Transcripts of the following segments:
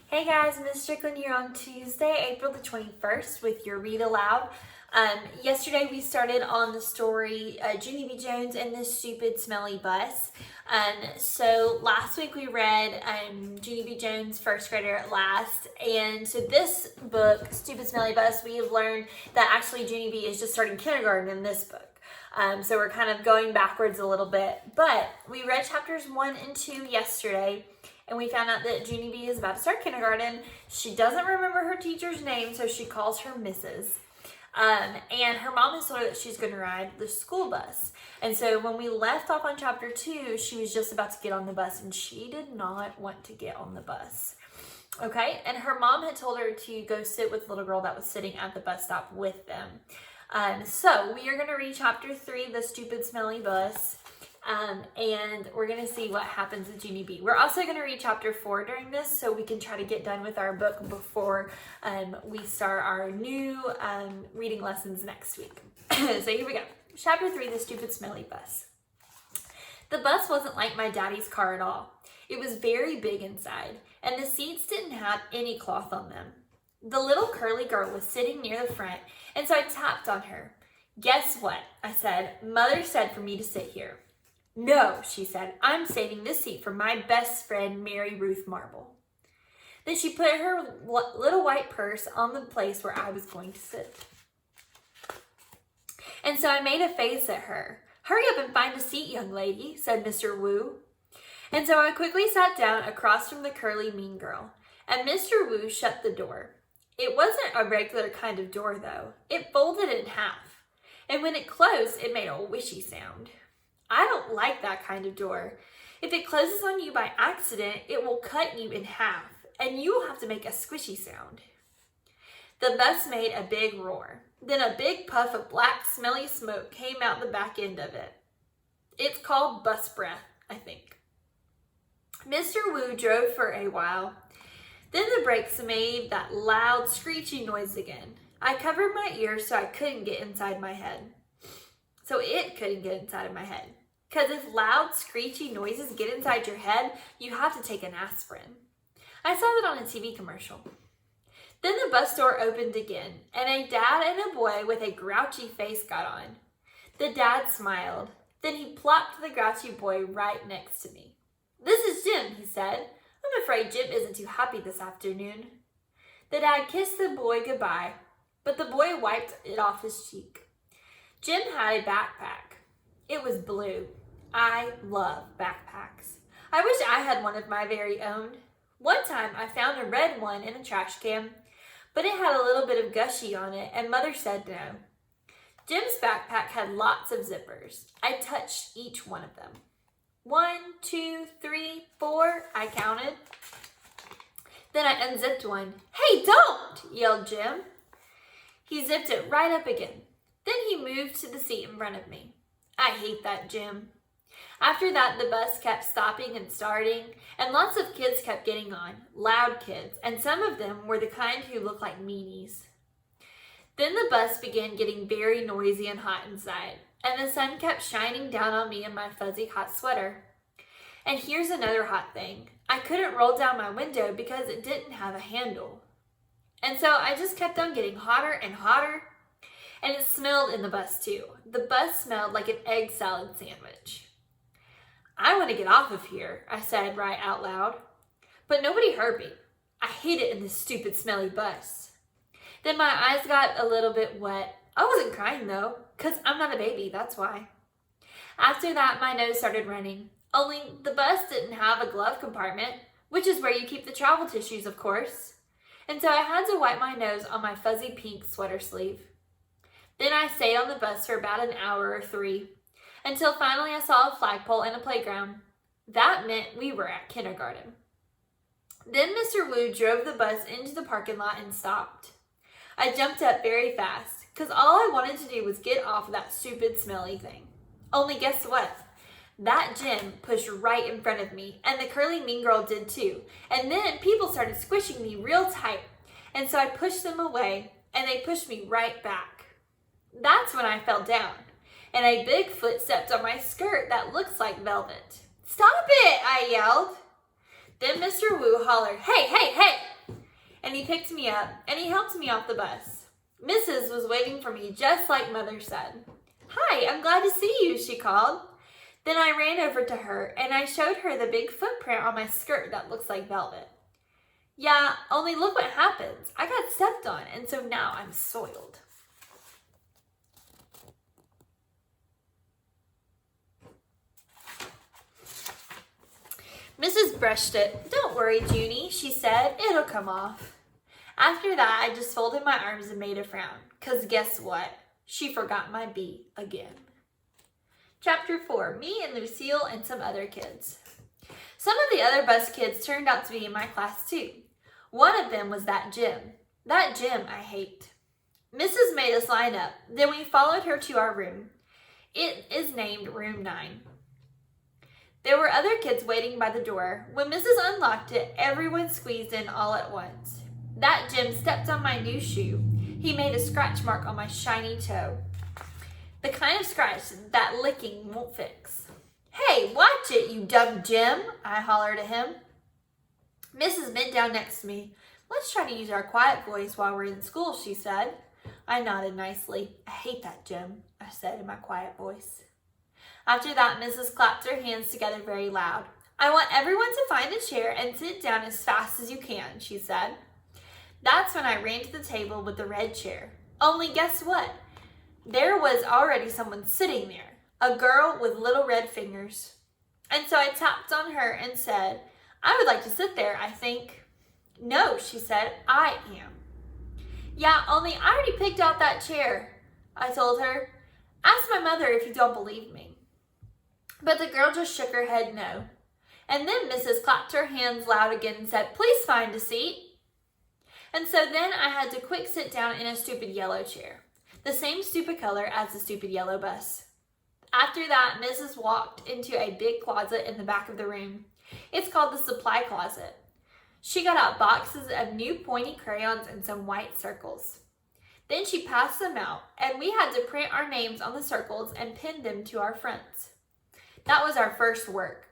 Hey guys, Miss Strickland here on Tuesday, April the 21st with your Read Aloud. Yesterday we started on the story Junie B and the Stupid Smelly Bus. So last week we read Junie B. First Grader at Last. And so this book, Stupid Smelly Bus, we have learned that actually Junie B is just starting kindergarten in this book. So we're kind of going backwards a little bit. But we read chapters 1 and 2 yesterday. And we found out that Junie B is about to start kindergarten. She doesn't remember her teacher's name, so she calls her Mrs. And her mom has told her that she's going to ride the school bus. And so when we left off on chapter 2, she was just about to get on the bus, and she did not want to get on the bus. Okay, and her mom had told her to go sit with the little girl that was sitting at the bus stop with them. So we are going to read chapter 3, The Stupid Smelly Bus. And we're going to see what happens with Junie B. We're also going to read chapter 4 during this so we can try to get done with our book before we start our new reading lessons next week. So here we go. Chapter 3, The Stupid Smelly Bus. The bus wasn't like my daddy's car at all. It was very big inside, and the seats didn't have any cloth on them. The little curly girl was sitting near the front, and so I tapped on her. "Guess what?" I said. "Mother said for me to sit here." "No," she said, "I'm saving this seat for my best friend, Mary Ruth Marble." Then she put her little white purse on the place where I was going to sit. And so I made a face at her. "Hurry up and find a seat, young lady," said Mr. Wu. And so I quickly sat down across from the curly mean girl, and Mr. Wu shut the door. It wasn't a regular kind of door, though. It folded in half, and when it closed, it made a whishy sound. I don't like that kind of door. If it closes on you by accident, it will cut you in half, and you will have to make a squishy sound. The bus made a big roar. Then a big puff of black, smelly smoke came out the back end of it. It's called bus breath, I think. Mr. Wu drove for a while. Then the brakes made that loud, screechy noise again. I covered my ears so I couldn't get inside my head. So it couldn't get inside of my head. Because if loud, screechy noises get inside your head, you have to take an aspirin. I saw that on a TV commercial. Then the bus door opened again, and a dad and a boy with a grouchy face got on. The dad smiled. Then he plopped the grouchy boy right next to me. "This is Jim," he said. "I'm afraid Jim isn't too happy this afternoon." The dad kissed the boy goodbye, but the boy wiped it off his cheek. Jim had a backpack. It was blue. I love backpacks. I wish I had one of my very own. One time I found a red one in a trash can, but it had a little bit of gushy on it, and Mother said no. Jim's backpack had lots of zippers. I touched each one of them. 1, 2, 3, 4, I counted. Then I unzipped one. "Hey, don't!" yelled Jim. He zipped it right up again. Then he moved to the seat in front of me. I hate that Jim. After that, the bus kept stopping and starting, and lots of kids kept getting on, loud kids, and some of them were the kind who looked like meanies. Then the bus began getting very noisy and hot inside, and the sun kept shining down on me in my fuzzy hot sweater. And here's another hot thing. I couldn't roll down my window because it didn't have a handle. And so I just kept on getting hotter and hotter. And it smelled in the bus too. The bus smelled like an egg salad sandwich. "I want to get off of here," I said right out loud. But nobody heard me. I hate it in this stupid smelly bus. Then my eyes got a little bit wet. I wasn't crying though, because I'm not a baby, that's why. After that, my nose started running. Only the bus didn't have a glove compartment, which is where you keep the travel tissues, of course. And so I had to wipe my nose on my fuzzy pink sweater sleeve. Then I stayed on the bus for about an hour or 3, until finally I saw a flagpole and a playground. That meant we were at kindergarten. Then Mr. Wu drove the bus into the parking lot and stopped. I jumped up very fast, because all I wanted to do was get off that stupid smelly thing. Only guess what? That Jim pushed right in front of me, and the curly mean girl did too. And then people started squishing me real tight, and so I pushed them away, and they pushed me right back. That's when I fell down, and a big foot stepped on my skirt that looks like velvet. "Stop it!" I yelled. Then Mr. Wu hollered, "Hey, hey, hey! and he picked me up, and he helped me off the bus. Mrs. was waiting for me just like Mother said. "Hi, I'm glad to see you," she called. Then I ran over to her, and I showed her the big footprint on my skirt that looks like velvet. "Yeah, only look what happens. I got stepped on, and so now I'm soiled." Mrs. brushed it. "Don't worry, Junie," she said. "It'll come off." After that, I just folded my arms and made a frown. 'Cause guess what? She forgot my B again. Chapter 4, Me and Lucille and Some Other Kids. Some of the other bus kids turned out to be in my class too. One of them was that Jim. That Jim I hate. Mrs. made us line up. Then we followed her to our room. It is named Room 9. There were other kids waiting by the door. When Mrs. unlocked it, everyone squeezed in all at once. That Jim stepped on my new shoe. He made a scratch mark on my shiny toe. The kind of scratch that licking won't fix. "Hey, watch it, you dumb Jim," I hollered at him. Mrs. bent down next to me. "Let's try to use our quiet voice while we're in school," she said. I nodded nicely. "I hate that Jim," I said in my quiet voice. After that, Mrs. clapped her hands together very loud. "I want everyone to find a chair and sit down as fast as you can," she said. That's when I ran to the table with the red chair. Only guess what? There was already someone sitting there, a girl with little red fingers. And so I tapped on her and said, "I would like to sit there, I think." "No," she said, "I am." "Yeah, only I already picked out that chair," I told her. "Ask my mother if you don't believe me." But the girl just shook her head no. And then Mrs. clapped her hands loud again and said, "Please find a seat." And so then I had to quick sit down in a stupid yellow chair, the same stupid color as the stupid yellow bus. After that, Mrs. walked into a big closet in the back of the room. It's called the supply closet. She got out boxes of new pointy crayons and some white circles. Then she passed them out, and we had to print our names on the circles and pin them to our fronts. That was our first work.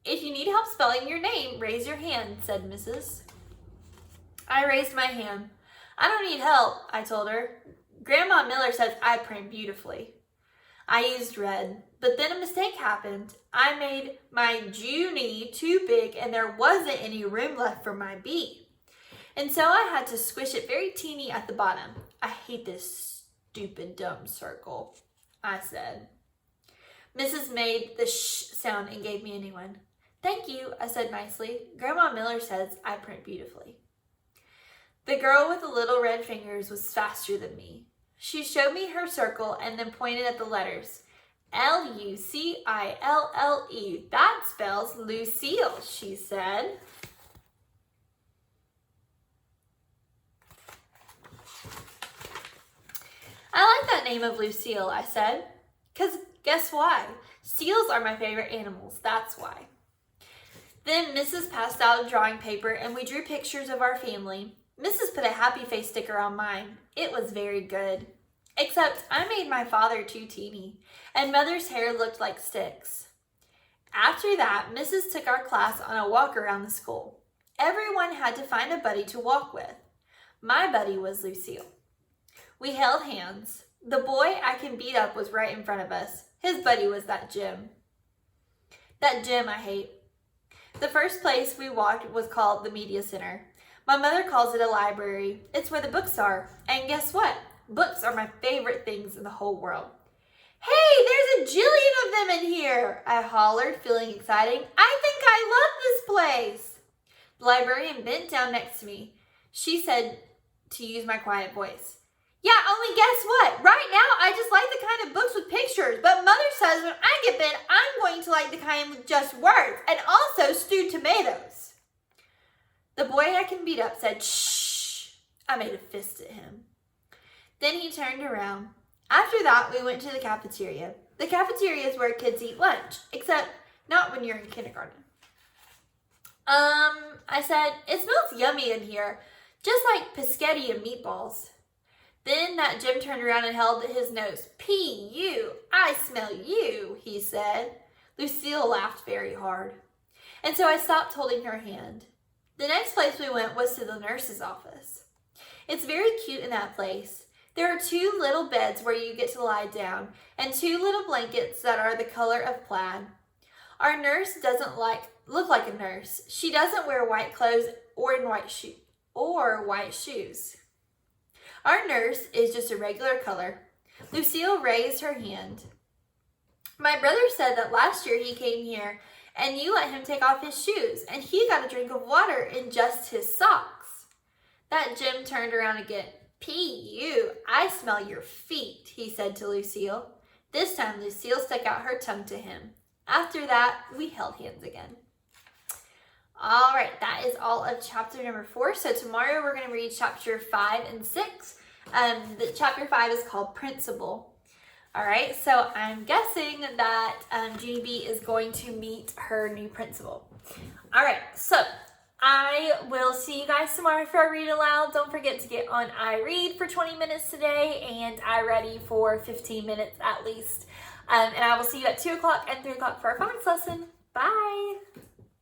"If you need help spelling your name, raise your hand," said Mrs. I raised my hand. "I don't need help," I told her. "Grandma Miller says I print beautifully." I used red, but then a mistake happened. I made my Junie too big, and there wasn't any room left for my B. And so I had to squish it very teeny at the bottom. "I hate this stupid dumb circle," I said. Mrs. made the shh sound and gave me a new one. "Thank you," I said nicely. "Grandma Miller says I print beautifully." The girl with the little red fingers was faster than me. She showed me her circle and then pointed at the letters. "Lucille. That spells Lucille," she said. "I like that name of Lucille," I said. "'Cause guess why? Seals are my favorite animals, that's why." Then Mrs. passed out a drawing paper and we drew pictures of our family. Mrs. put a happy face sticker on mine. It was very good. Except I made my father too teeny, and Mother's hair looked like sticks. After that, Mrs. took our class on a walk around the school. Everyone had to find a buddy to walk with. My buddy was Lucille. We held hands. The boy I can beat up was right in front of us. His buddy was that Jim. That Jim I hate. The first place we walked was called the Media Center. My mother calls it a library. It's where the books are. And guess what? Books are my favorite things in the whole world. "Hey, there's a jillion of them in here," I hollered, feeling exciting. "I think I love this place." The librarian bent down next to me. She said to use my quiet voice. "Yeah, only guess what? Right now, I just like the kind of books with pictures, but Mother says when I get big, I'm going to like the kind with just words, and also stewed tomatoes." The boy I can beat up said, "Shh." I made a fist at him. Then he turned around. After that, we went to the cafeteria. The cafeteria is where kids eat lunch, except not when you're in kindergarten. I said, "It smells yummy in here, just like biscotti and meatballs." Then that Jim turned around and held his nose. "P.U., I smell you," he said. Lucille laughed very hard. And so I stopped holding her hand. The next place we went was to the nurse's office. It's very cute in that place. There are 2 little beds where you get to lie down and 2 little blankets that are the color of plaid. Our nurse doesn't look like a nurse. She doesn't wear white clothes or white shoes. Our nurse is just a regular color. Lucille raised her hand. My brother said that last year he came here and you let him take off his shoes and he got a drink of water in just his socks. That Jim turned around again. P.U., I smell your feet, he said to Lucille. This time Lucille stuck out her tongue to him. After that, we held hands again. All right, that is all of chapter number 4. So tomorrow we're going to read chapter 5 and 6. The chapter 5 is called Principal. All right, so I'm guessing that Junie B is going to meet her new principal. All right, so I will see you guys tomorrow for a read aloud. Don't forget to get on iRead for 20 minutes today and iReady for 15 minutes at least. And I will see you at 2 o'clock and 3 o'clock for our phonics lesson. Bye.